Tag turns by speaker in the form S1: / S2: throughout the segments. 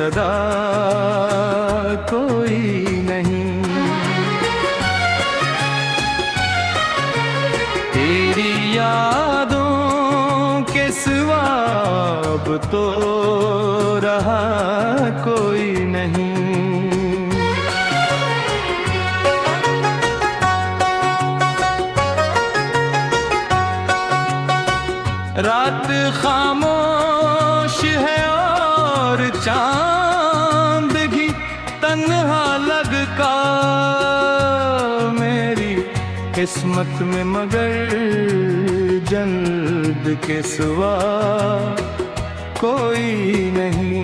S1: सदा कोई नहीं। तेरी यादों के सिवा अब तो रहा कोई नहीं। रात खामोश है और चांद भी तन्हा लगता मेरी किस्मत में, मगर जल्द के सिवा कोई नहीं।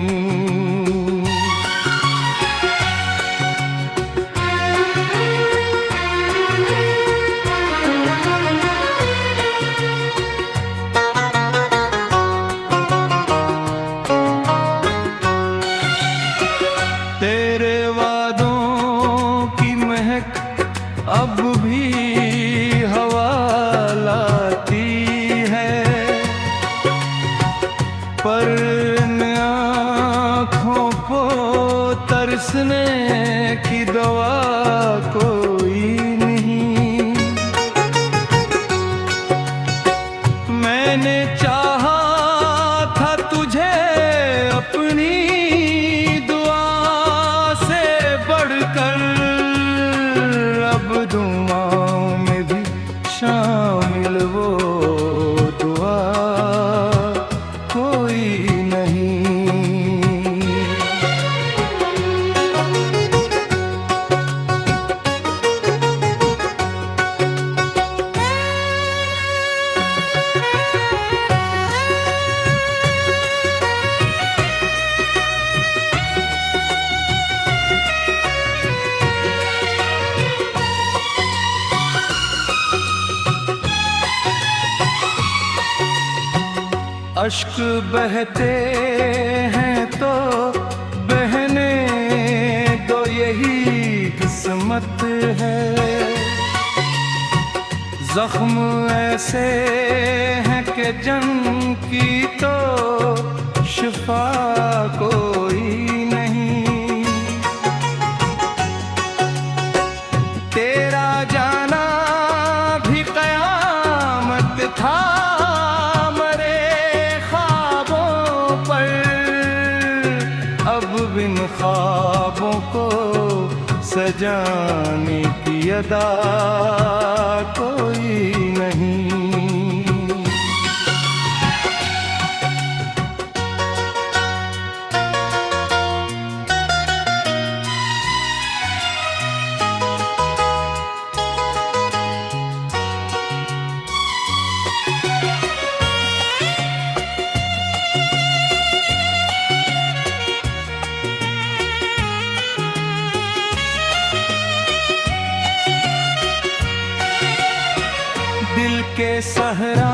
S1: तेरे वादों की महक अब भी हवा लाती है, पर इन आँखों को तरसने की दवा कोई नहीं। मैंने चाहा था तुझे अपनी दुआओं में भी शामिल वो दुआ कोई नहीं। अश्क बहते हैं तो बहने दो, यही किस्मत है। जख्म ऐसे हैं कि जंग की तो शिफा कोई नहीं। तेरा जाना भी कयामत था, बिन ख्वाबों को सजाने की अदा कोई नहीं। दिल के सहरा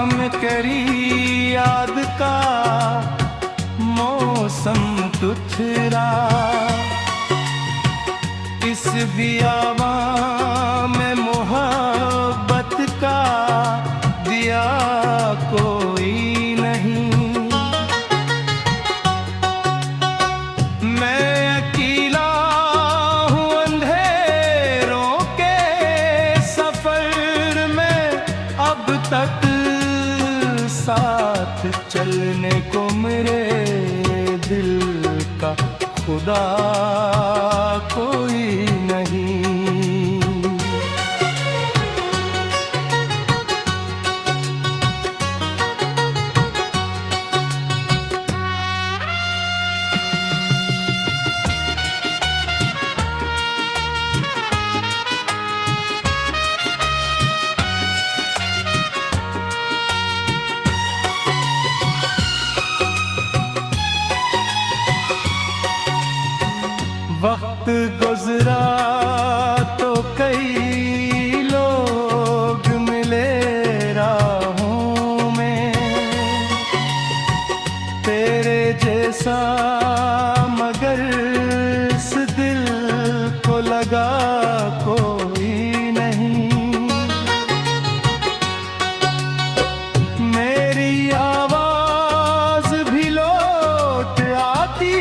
S1: में करी याद का मौसम तुथरा, इस बियावा में मोहब्बत का दिया कोई नहीं। मैं अकेला हूँ अंधेरों के सफर में, अब तक साथ चलने को मेरे दिल का खुदा कोई नहीं। वक्त गुजरा तो कई लोग मिले राहों में, तेरे जैसा मगर इस दिल को लगा कोई नहीं। मेरी आवाज भी लौट आती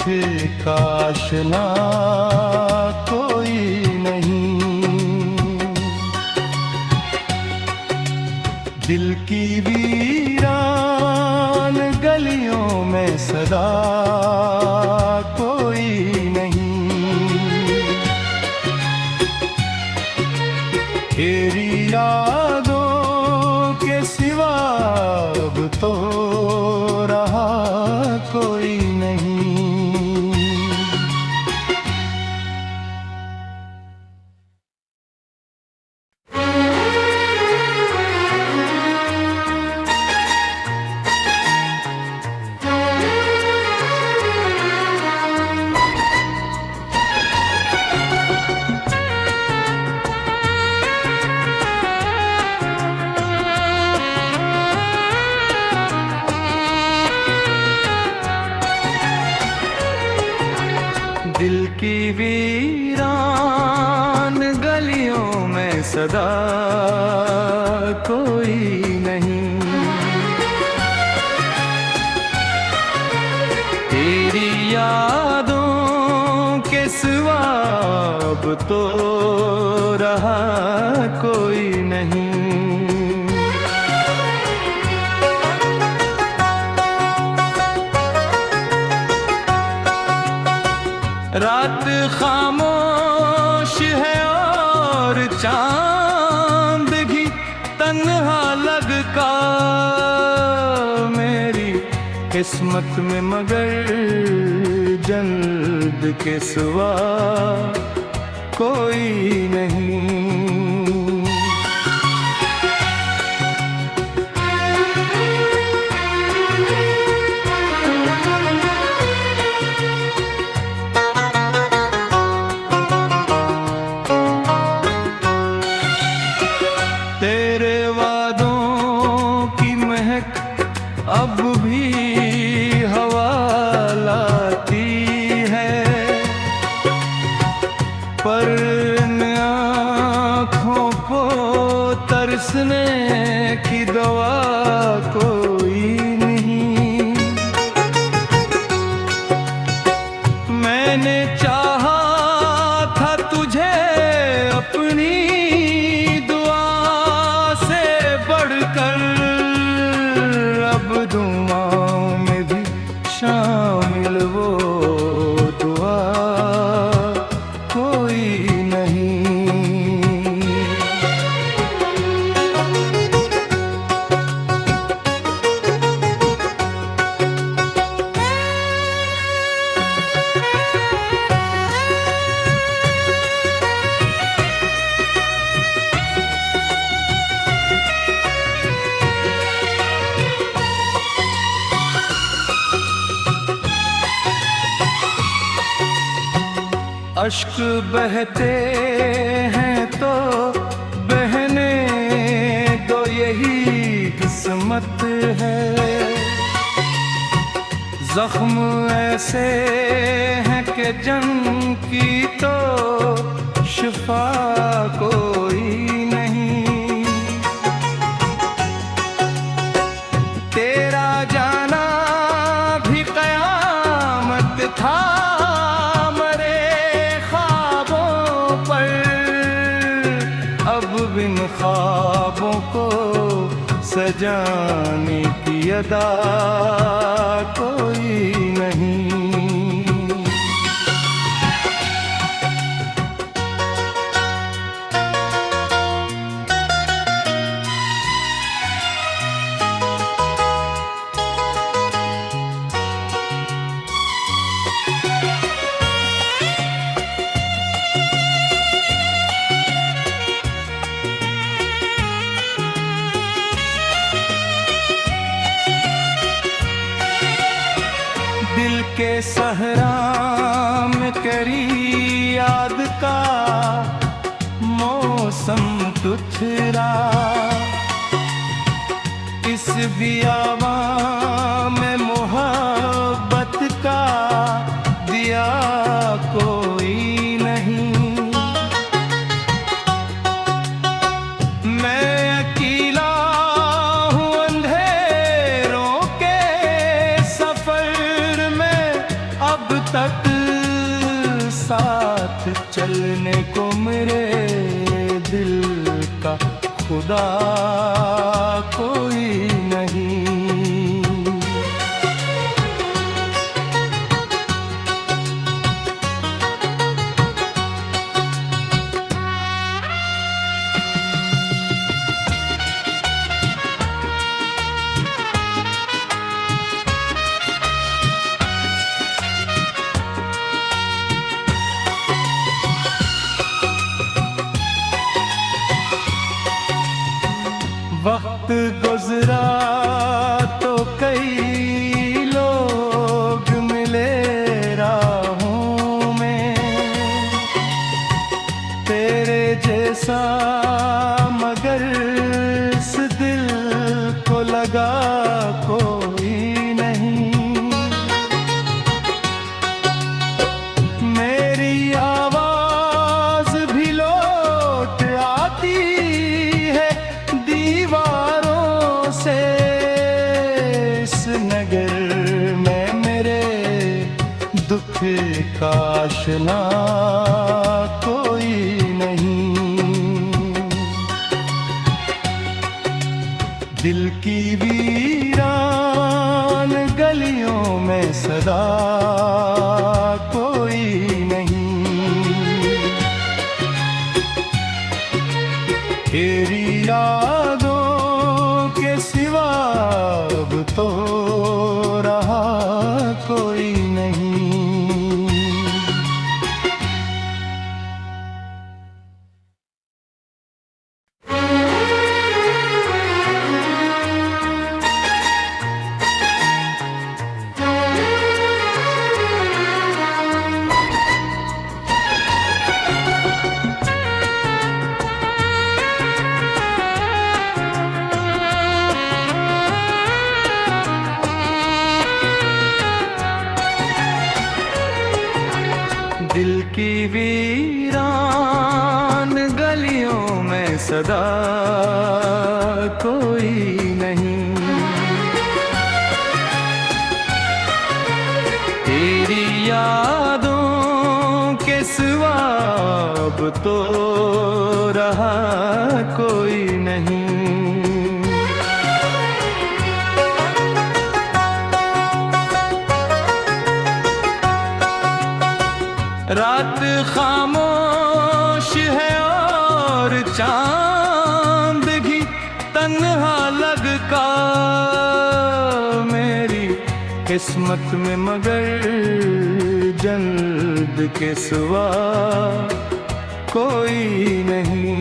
S1: का आशना कोई नहीं। दिल की वीरान गलियों में सदा कोई नहीं। तेरी यादों के सिवा अब तो रहा कोई नहीं। दिल की वीरान गलियों में सदा कोई नहीं। तेरी यादों के सिवा अब तो रहा कोई नहीं। रात खामोश है और चांद भी तन्हा लगता मेरी किस्मत में, मगर जल्द के सिवा कोई नहीं। तेरे वादों की महक अब भी हवा लाती है, पर इन आँखों को तरसने की दवा कोई नहीं। मैंने चाहा था तुझे अपनी दुआओं में भी शामिल वो दुआ कोई नहीं। अश्क बहते हैं तो बहने दो, यही किस्मत है। जख्म ऐसे हैं कि जंग की तो शिफा कोई नहीं। तेरा जाना भी कयामत था, बिन ख्वाबों को सजाने की अदा कोई नहीं। दिल के सहरा में करी याद का मौसम तुथरा, इस बियावा में मोहब्बत का दिया कोई नहीं। मैं अकेला हूँ अंधेरों के सफर में, अब तक मेरे दिल का खुदा कोई नहीं। वक्त गुजरा तो कई लोग मिले राहों में, तेरे जैसा मगर इस दिल को लगा कोई नहीं। मेरी आवाज भी लौट आती है दीवारों से, इस नगर में मेरे दुख का आशना कोई नहीं। दिल की वीरान गलियों में सदा कोई नहीं। तेरी यादों के सिवा अब तो रहा कोई नहीं। दिल की वीरान गलियों में सदा कोई नहीं। तेरी यादों के सिवा अब तो रहा कोई नहीं। रात खामोश है और चांद भी तन्हा लगता, मेरी किस्मत में मगर जल्द के सिवा कोई नहीं।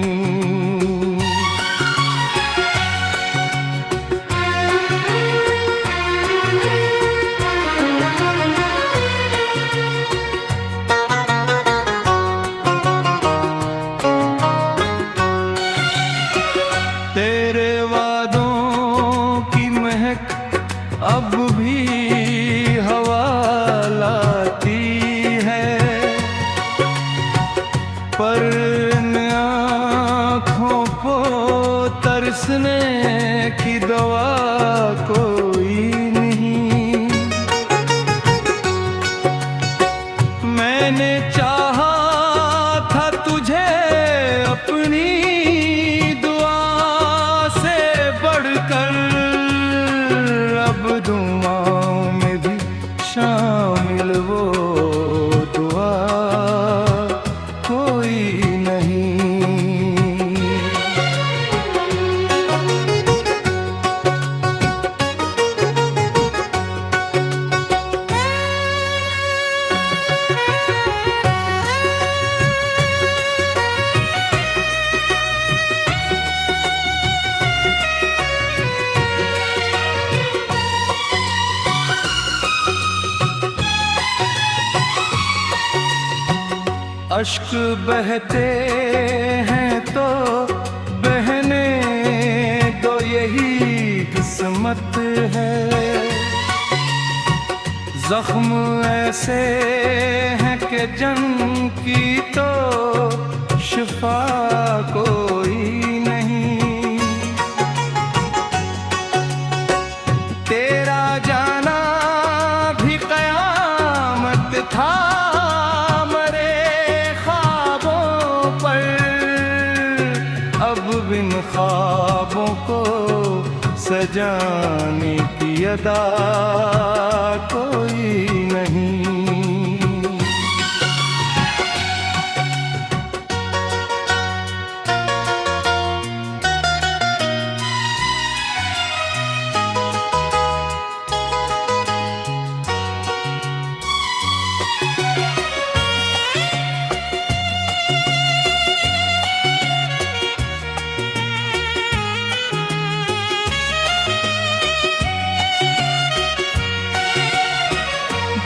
S1: तेरे वादों की महक अब भी हवा लाती है, पर इन आँखों को तरसने की दवा कोई नहीं। मैंने चाहा था तुझे अपनी दुआओं में भी शामिल वो दुआ कोई नहीं। अश्क बहते हैं तो बहने दो, यही किस्मत है। जख्म ऐसे हैं कि जंग की तो शिफा कोई नहीं। तेरा जाना भी कयामत था, मरे ख्वाबों पर इन ख्वाबों को सजाने की अदा कोई नहीं।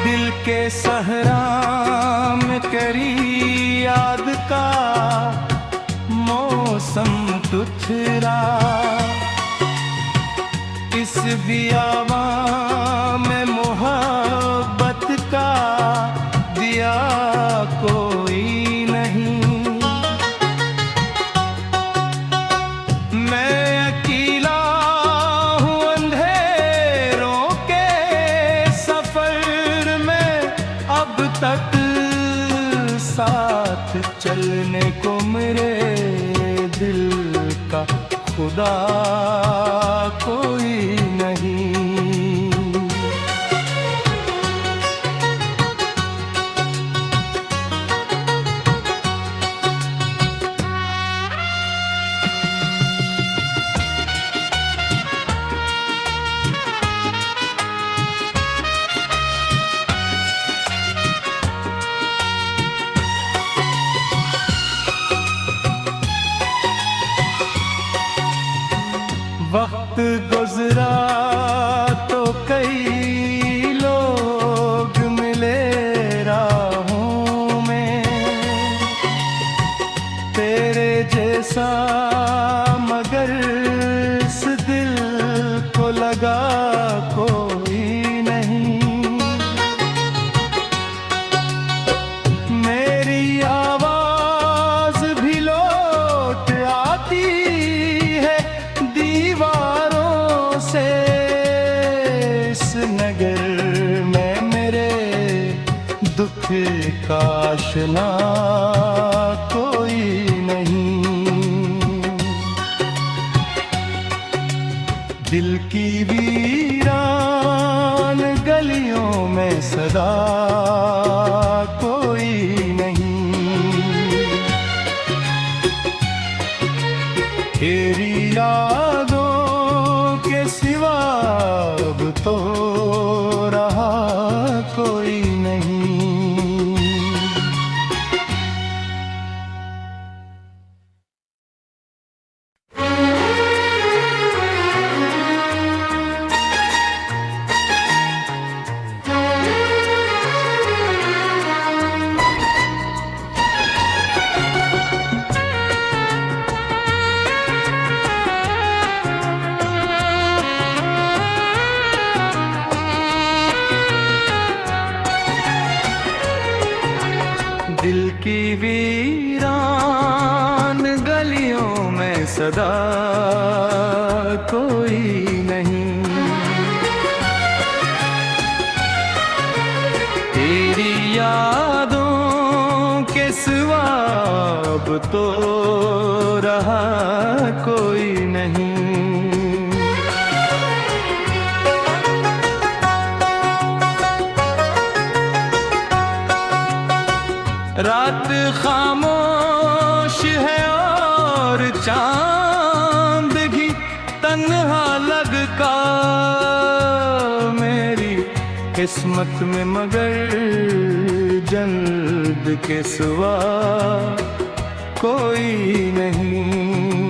S1: दिल के सहरा में करी याद का मौसम तुथरा, इस बियावा में मोहब्बत का दिया कोई नहीं। मैं अकेला हूँ अंधेरों के सफर में, अब तक साथ चलने को मेरे दिल का खुदा कोई नहीं। वक्त गुजरा तो कई लोग मिले राहों में, तेरे जैसा मगर इस दिल को लगा कोई नहीं। मेरी आवाज भी लौट आती है दीवारों से, इस नगर में मेरे दुख का आशना कोई नहीं। दिल की वीरान गलियों में सदा कोई नहीं। तेरी यादों के सिवा अब तो रहा कोई नहीं। दिल की वीरान गलियों में सदा कोई नहीं। तेरी यादों के सिवा अब तो रहा कोई नहीं। रात खामोश है और चांद भी तन्हा लगता, मेरी किस्मत में मगर जल्द के सिवा कोई नहीं।